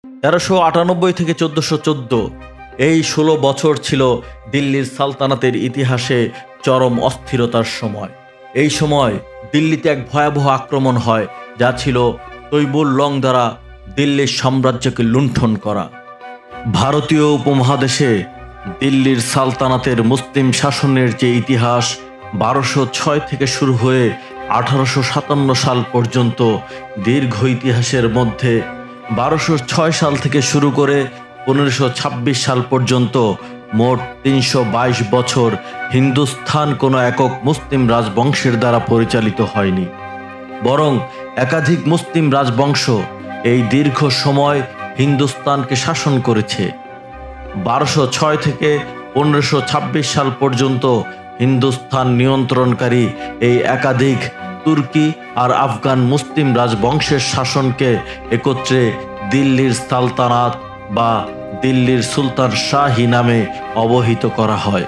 1398 থেকে 1414 এই 16 বছর ছিল দিল্লির সালতানাতের ইতিহাসে চরম অস্থিরতার সময়। এই সময় দিল্লিতে এক ভয়াবহ আক্রমণ হয়, যা ছিল তৈমুর লং দ্বারা দিল্লির সাম্রাজ্যকে লুণ্ঠন করা। ভারতীয় উপমহাদেশে দিল্লির সালতানাতের মুসলিম শাসনের যে ইতিহাস 1206 থেকে শুরু হয়ে 1857 সাল পর্যন্ত দীর্ঘ ইতিহাসের মধ্যে 1206 সাল থেকে শুরু করে 1526 সাল পর্যন্ত মোট 322 বছর হিন্দুস্তান কোনো একক মুসলিম রাজবংশের দ্বারা পরিচালিত হয়নি, বরং একাধিক মুসলিম রাজবংশ এই দীর্ঘ সময় হিন্দুস্তানকে শাসন করেছে। 1206 থেকে 1526 সাল পর্যন্ত হিন্দুস্তান নিয়ন্ত্রণকারী এই একাধিক তুর্কি আর আফগান মুসলিম রাজবংশের শাসনকে একত্রে দিল্লির সালতানাত বা দিল্লির সুলতান শাহী নামে অবহিত করা হয়।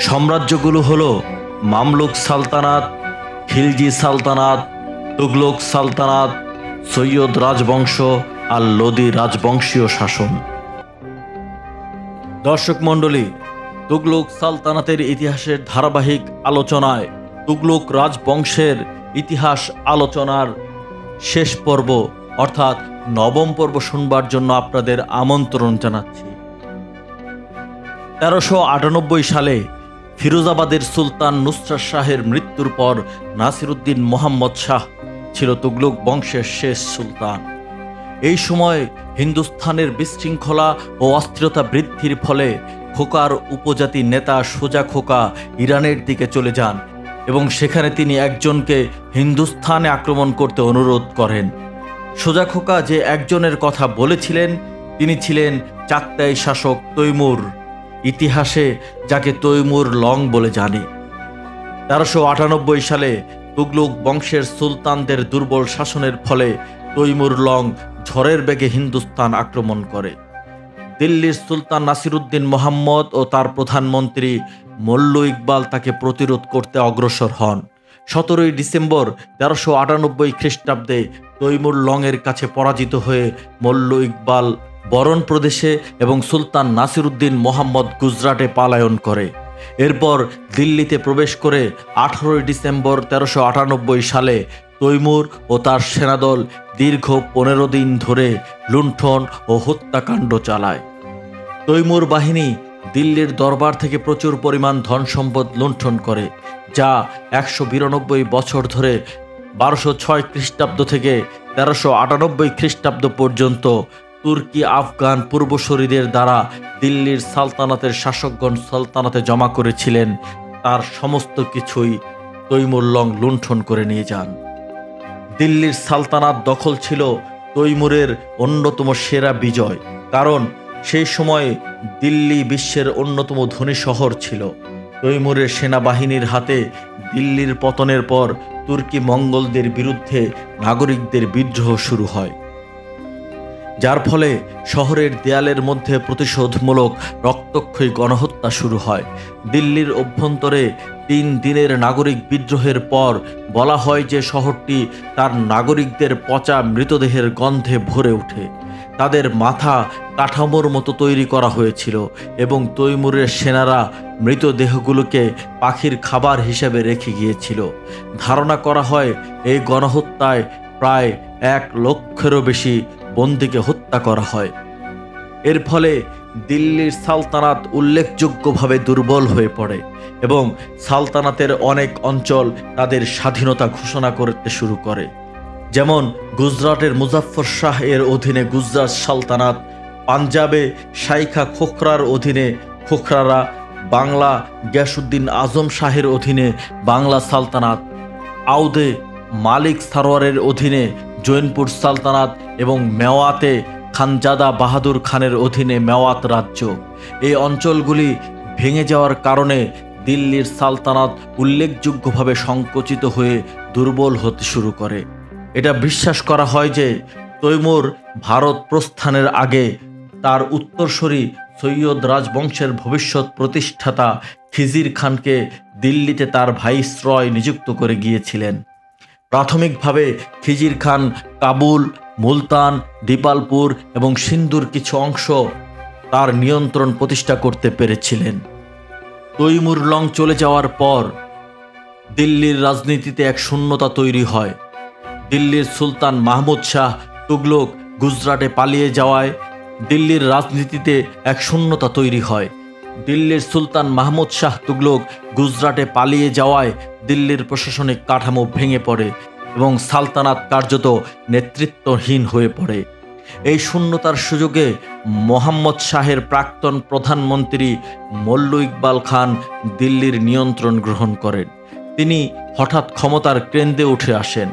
সাম্রাজ্যগুলো হলো মামলুক সালতানাত, খিলজি সালতানাত, তুগলক সালতানাত, সৈয়দ রাজবংশ আর লোদি রাজবংশীয় শাসন। দর্শক মণ্ডলী, তুগলক সালতানাতের ইতিহাসের ধারাবাহিক আলোচনায় তুগলক রাজবংশের ইতিহাস আলোচনার শেষ পর্ব অর্থাৎ নবম পর্ব শুনবার জন্য আপনাদের আমন্ত্রণ জানাচ্ছি। 1398 সালে ফিরোজাবাদের সুলতান নুসরাত শাহের মৃত্যুর পর নাসিরউদ্দিন মোহাম্মদ শাহ ছিল তুগলক বংশের শেষ সুলতান। এই সময় হিন্দুস্তানের বিশৃঙ্খলা ও অস্থিরতা বৃদ্ধির ফলে খোকার উপজাতি নেতা সুজা খোকা ইরানের দিকে চলে যান এবং সেখানে তিনি একজনকে হিন্দুস্তানে আক্রমণ করতে অনুরোধ করেন। সুজা খোকা যে একজনের কথা বলেছিলেন তিনি ছিলেন চাকতাই শাসক তৈমুর, ইতিহাসে যাকে তৈমুর লং বলে জানে। 1398 সালে তুগলক বংশের সুলতানদের দুর্বল শাসনের ফলে তৈমুর লং ঝড়ের বেগে হিন্দুস্তান আক্রমণ করে। দিল্লির সুলতান নাসিরউদ্দিন মোহাম্মদ ও তার প্রধানমন্ত্রী মল্লু ইকবাল তাকে প্রতিরোধ করতে অগ্রসর হন। 17 ডিসেম্বর 1398 খ্রিস্টাব্দে তৈমুর লংয়ের কাছে পরাজিত হয়ে মল্লু ইকবাল বরণ প্রদেশে এবং সুলতান নাসিরউদ্দিন মোহাম্মদ গুজরাটে পলায়ন করে। এরপর দিল্লিতে প্রবেশ করে 18 ডিসেম্বর 1398 সালে তৈমুর ও তার সেনাদল দীর্ঘ 15 দিন ধরে লুণ্ঠন ও হত্যাকাণ্ড চালায়। তৈমুর বাহিনী দিল্লির দরবার থেকে প্রচুর পরিমাণ ধন সম্পদ লুণ্ঠন করে, যা 192 বছর ধরে 1206 খ্রিস্টাব্দ থেকে 1398 খ্রিস্টাব্দ পর্যন্ত তুর্কি আফগান পূর্বসূরিদের দ্বারা দিল্লির সালতানাতের শাসকগণ সালতানাতে জমা করেছিলেন, তার সমস্ত কিছুই তৈমুর লং লুণ্ঠন করে নিয়ে যান। দিল্লির সালতানাত দখল ছিল তৈমুরের অন্যতম সেরা বিজয়, কারণ সেই সময়ে দিল্লি বিশ্বের অন্যতম ধনী শহর ছিল। তৈমুরের সেনাবাহিনীর হাতে দিল্লির পতনের পর তুর্কি মঙ্গলদের বিরুদ্ধে নাগরিকদের বিদ্রোহ শুরু হয়, যার ফলে শহরের দেয়ালের মধ্যে প্রতিশোধমূলক রক্তক্ষয়ী গণহত্যা শুরু হয়। দিল্লির অভ্যন্তরে 3 দিনের নাগরিক বিদ্রোহের পর বলা হয় যে শহরটি তার নাগরিকদের পচা মৃতদেহের গন্ধে ভরে ওঠে। তাদের মাথা কাঠামোর মতো তৈরি করা হয়েছিল এবং তৈমুরের সেনারা মৃতদেহগুলোকে পাখির খাবার হিসেবে রেখে গিয়েছিল। ধারণা করা হয় এই গণহত্যায় প্রায় 1 লক্ষেরও বেশি বন্দীকে হত্যা করা হয়। এর ফলে দিল্লির সালতানাত উল্লেখযোগ্যভাবে দুর্বল হয়ে পড়ে এবং সালতানাতের অনেক অঞ্চল তাদের স্বাধীনতা ঘোষণা করতে শুরু করে, যেমন গুজরাটের মুজাফফর শাহ এর অধীনে গুজরাট সালতানাত, পাঞ্জাবে শাইখা খোখরার অধীনে খোখরারা, বাংলা গিয়াসউদ্দিন আজম শাহের অধীনে বাংলা সালতানাত, আউধে মালিক সারোয়ারের অধীনে জৈনপুর সালতানাত এবং মেওয়াতে খানজাদা বাহাদুর খানের অধীনে মেওয়াত রাজ্য। এই অঞ্চলগুলি ভেঙে যাওয়ার কারণে দিল্লির সালতানাত উল্লেখযোগ্যভাবে সংকুচিত হয়ে দুর্বল হতে শুরু করে। এটা বিশ্বাস করা হয় যে তৈমুর ভারত প্রস্থানের আগে তার উত্তরসূরি সৈয়দ রাজবংশের ভবিষ্যৎ প্রতিষ্ঠাতা খিজির খানকে দিল্লিতে তার ভাইসরয় নিযুক্ত করে গিয়েছিলেন। প্রাথমিকভাবে খিজির খান কাবুল, মুলতান, দীপালপুর এবং সিন্ধুর কিছু অংশ তার নিয়ন্ত্রণ প্রতিষ্ঠা করতে পেরেছিলেন। তৈমুর লং চলে যাওয়ার পর দিল্লির রাজনীতিতে এক শূন্যতা তৈরি হয়। দিল্লির সুলতান মাহমুদ শাহ তুগলক গুজরাটে পালিয়ে যাওয়ায় দিল্লির রাজনীতিতে এক শূন্যতা তৈরি হয়। দিল্লির সুলতান মাহমুদ শাহ তুগলক গুজরাটে পালিয়ে যাওয়ায় দিল্লির প্রশাসনিক কাঠামো ভেঙে পড়ে এবং সালতানাত কার্যত নেতৃত্বহীন হয়ে পড়ে। এই শূন্যতার সুযোগে মোহাম্মদ শাহের প্রাক্তন প্রধানমন্ত্রী মল্লু ইকবাল খান দিল্লির নিয়ন্ত্রণ গ্রহণ করেন। তিনি হঠাৎ ক্ষমতার কেন্দ্রে উঠে আসেন।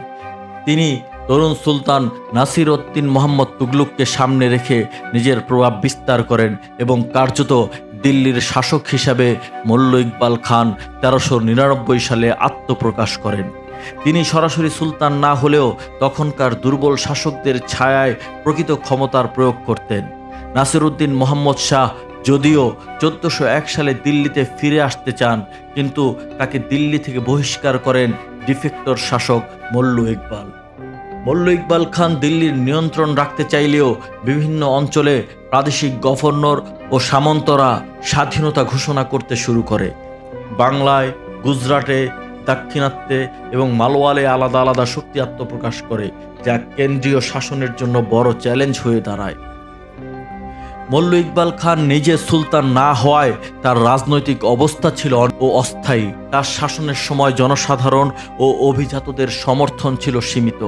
তিনি তরুণ সুলতান নাসির উদ্দিন মোহাম্মদ তুগলককে সামনে রেখে নিজের প্রভাব বিস্তার করেন এবং কার্যত দিল্লির শাসক হিসাবে মল্লু ইকবাল খান 1399 সালে আত্মপ্রকাশ করেন। তিনি সরাসরি সুলতান না হলেও তখনকার দুর্বল শাসকদের ছায়ায় প্রকৃত ক্ষমতার প্রয়োগ করতেন। নাসির উদ্দিন মোহাম্মদ শাহ যদিও 1401 সালে দিল্লিতে ফিরে আসতে চান, কিন্তু তাকে দিল্লি থেকে বহিষ্কার করেন ডিফেক্টর শাসক মল্লু ইকবাল। মল্লু ইকবাল খান দিল্লির নিয়ন্ত্রণ রাখতে চাইলেও বিভিন্ন অঞ্চলে প্রাদেশিক গভর্নর ও সামন্তরা স্বাধীনতা ঘোষণা করতে শুরু করে। বাংলায়, গুজরাটে, দাক্ষিণাত্যে এবং মালওয়ালে আলাদা আলাদা শক্তি আত্মপ্রকাশ করে, যা কেন্দ্রীয় শাসনের জন্য বড় চ্যালেঞ্জ হয়ে দাঁড়ায়। মল্লু ইকবাল খান নিজে সুলতান না হওয়ায় তার রাজনৈতিক অবস্থা ছিল অস্থায়ী। তার শাসনের সময় জনসাধারণ ও অভিজাতদের সমর্থন ছিল সীমিত।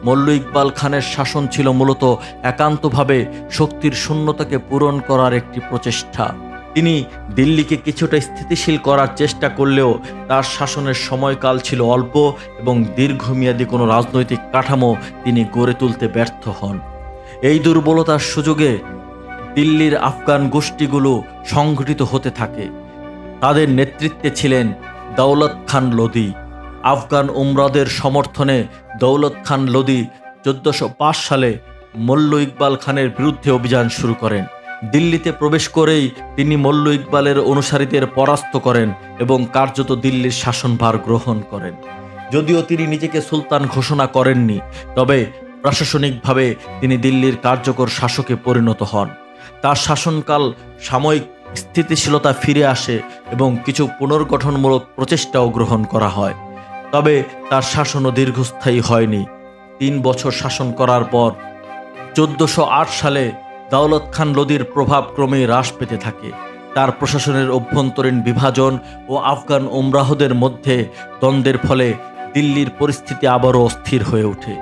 মল্লু ইকবাল খানের শাসন ছিল মূলত একান্তভাবে শক্তির শূন্যতাকে পূরণ করার একটি প্রচেষ্টা। তিনি দিল্লিকে কিছুটা স্থিতিশীল করার চেষ্টা করলেও তার শাসনের সময়কাল ছিল অল্প এবং দীর্ঘমেয়াদী কোনো রাজনৈতিক কাঠামো তিনি গড়ে তুলতে ব্যর্থ হন। এই দুর্বলতার সুযোগে দিল্লির আফগান গোষ্ঠীগুলো সংগঠিত হতে থাকে। তাদের নেতৃত্বে ছিলেন দৌলত খান লোদি। আফগান উমরাদের সমর্থনে দৌলত খান লোদি 1405 সালে মল্লু ইকবাল খানের বিরুদ্ধে অভিযান শুরু করেন। দিল্লিতে প্রবেশ করেই তিনি মল্লু ইকবালের অনুসারীদের পরাস্ত করেন এবং কার্যত দিল্লির শাসনভার গ্রহণ করেন। যদিও তিনি নিজেকে সুলতান ঘোষণা করেননি, তবে প্রশাসনিকভাবে তিনি দিল্লির কার্যকর শাসকে পরিণত হন। তার শাসনকাল সাময়িক স্থিতিশীলতা ফিরে আসে এবং কিছু পুনর্গঠনমূলক প্রচেষ্টাও গ্রহণ করা হয়। তবে তার শাসনও দীর্ঘস্থায়ী হয়নি। 3 বছর শাসন করার পর 1408 সালে দৌলত খান লোদির প্রভাব ক্রমেই হ্রাস পেতে থাকে। তার প্রশাসনের অভ্যন্তরীণ বিভাজন ও আফগান উমরাহদের মধ্যে দ্বন্দ্বের ফলে দিল্লির পরিস্থিতি আবারও অস্থির হয়ে ওঠে।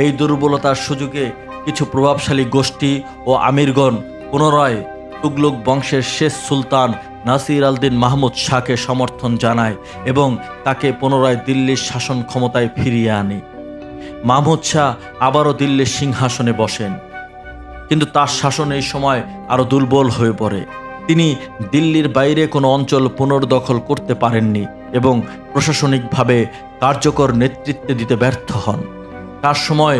এই দুর্বলতার সুযোগে কিছু প্রভাবশালী গোষ্ঠী ও আমিরগণ পুনরায় তুগলক বংশের শেষ সুলতান নাসির আল-দিন মাহমুদ শাহকে সমর্থন জানায় এবং তাকে পুনরায় দিল্লির শাসন ক্ষমতায় ফিরিয়ে আনে। মাহমুদ শাহ আবারও দিল্লির সিংহাসনে বসেন, কিন্তু তার শাসন এই সময় আরও দুর্বল হয়ে পড়ে। তিনি দিল্লির বাইরে কোনো অঞ্চল পুনর্দখল করতে পারেননি এবং প্রশাসনিকভাবে কার্যকর নেতৃত্ব দিতে ব্যর্থ হন। তার সময়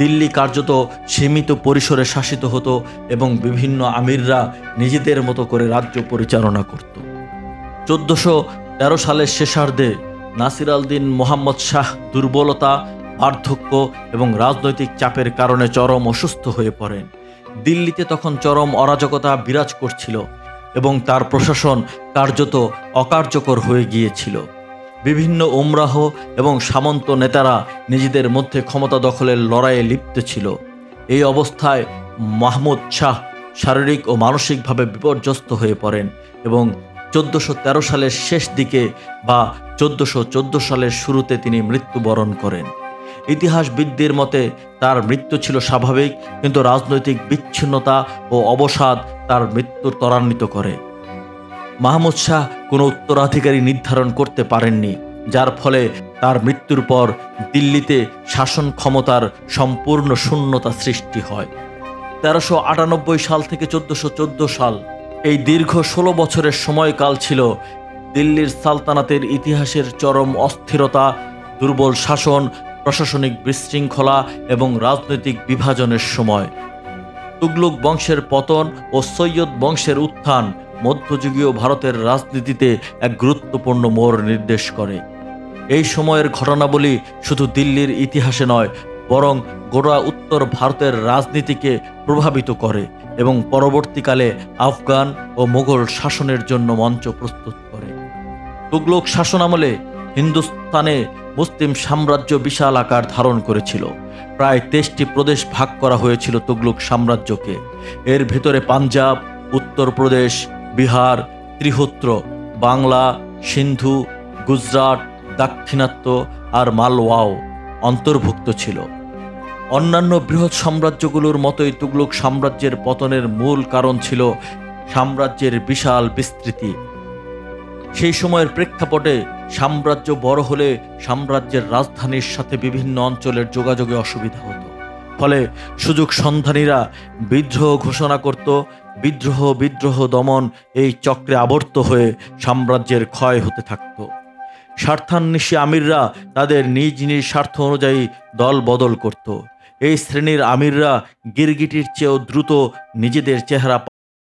দিল্লি কার্যত সীমিত পরিসরে শাসিত হতো এবং বিভিন্ন আমিররা নিজেদের মতো করে রাজ্য পরিচালনা করত। 1413 সালের শেষার্ধে নাসির আল-দিন মোহাম্মদ শাহ দুর্বলতা, বার্ধক্য এবং রাজনৈতিক চাপের কারণে চরম অসুস্থ হয়ে পড়েন। দিল্লিতে তখন চরম অরাজকতা বিরাজ করছিল এবং তার প্রশাসন কার্যত অকার্যকর হয়ে গিয়েছিল। বিভিন্ন উমরাহ এবং সামন্ত নেতারা নিজেদের মধ্যে ক্ষমতা দখলের লড়াইয়ে লিপ্ত ছিল। এই অবস্থায় মাহমুদ শাহ শারীরিক ও মানসিকভাবে বিপর্যস্ত হয়ে পড়েন এবং 1413 সালের শেষ দিকে বা 1414 সালের শুরুতে তিনি মৃত্যুবরণ করেন। ইতিহাসবিদদের মতে তার মৃত্যু ছিল স্বাভাবিক, কিন্তু রাজনৈতিক বিচ্ছিন্নতা ও অবসাদ তার মৃত্যু ত্বরান্বিত করে। মাহমুদ শাহ কোনো উত্তরাধিকারী নির্ধারণ করতে পারেননি, যার ফলে তার মৃত্যুর পর দিল্লিতে শাসন ক্ষমতার সম্পূর্ণ শূন্যতা সৃষ্টি হয়। 1398 সাল থেকে 1414 সাল, এই দীর্ঘ 16 বছরের সময়কাল ছিল দিল্লির সালতানাতের ইতিহাসের চরম অস্থিরতা, দুর্বল শাসন, প্রশাসনিক বিশৃঙ্খলা এবং রাজনৈতিক বিভাজনের সময়। তুগলক বংশের পতন ও সৈয়দ বংশের উত্থান মধ্যযুগীয় ভারতের রাজনীতিতে এক গুরুত্বপূর্ণ মোড় নির্দেশ করে। এই সময়ের ঘটনাবলী শুধু দিল্লির ইতিহাসে নয়, বরং গোটা উত্তর ভারতের রাজনীতিকে প্রভাবিত করে এবং পরবর্তীকালে আফগান ও মোগল শাসনের জন্য মঞ্চ প্রস্তুত করে। তুগলক শাসনামলে হিন্দুস্তানে মুসলিম সাম্রাজ্য বিশাল আকার ধারণ করেছিল। প্রায় 23টি প্রদেশ ভাগ করা হয়েছিল তুগলক সাম্রাজ্যকে। এর ভেতরে পাঞ্জাব, উত্তরপ্রদেশ, বিহার, ত্রিহুত্র, বাংলা, সিন্ধু, গুজরাট, দাক্ষিণাত্য আর মালওয়াও অন্তর্ভুক্ত ছিল। অন্যান্য বৃহৎ সাম্রাজ্যগুলোর মতোই তুগলক সাম্রাজ্যের পতনের মূল কারণ ছিল সাম্রাজ্যের বিশাল বিস্তৃতি। সেই সময়ের প্রেক্ষাপটে সাম্রাজ্য বড় হলে সাম্রাজ্যের রাজধানীর সাথে বিভিন্ন অঞ্চলের যোগাযোগে অসুবিধা হতো। ফলে সুযোগ সন্ধানীরা বিদ্রোহ ঘোষণা করত। বিদ্রোহ দমন এই চক্রে আবর্ত হয়ে সাম্রাজ্যের ক্ষয় হতে থাকত। স্বার্থান্বেষী আমিররা তাদের নিজ নিজ স্বার্থ অনুযায়ী দল বদল করত। এই শ্রেণীর আমিররা গিরগিটির চেয়েও দ্রুত নিজেদের চেহারা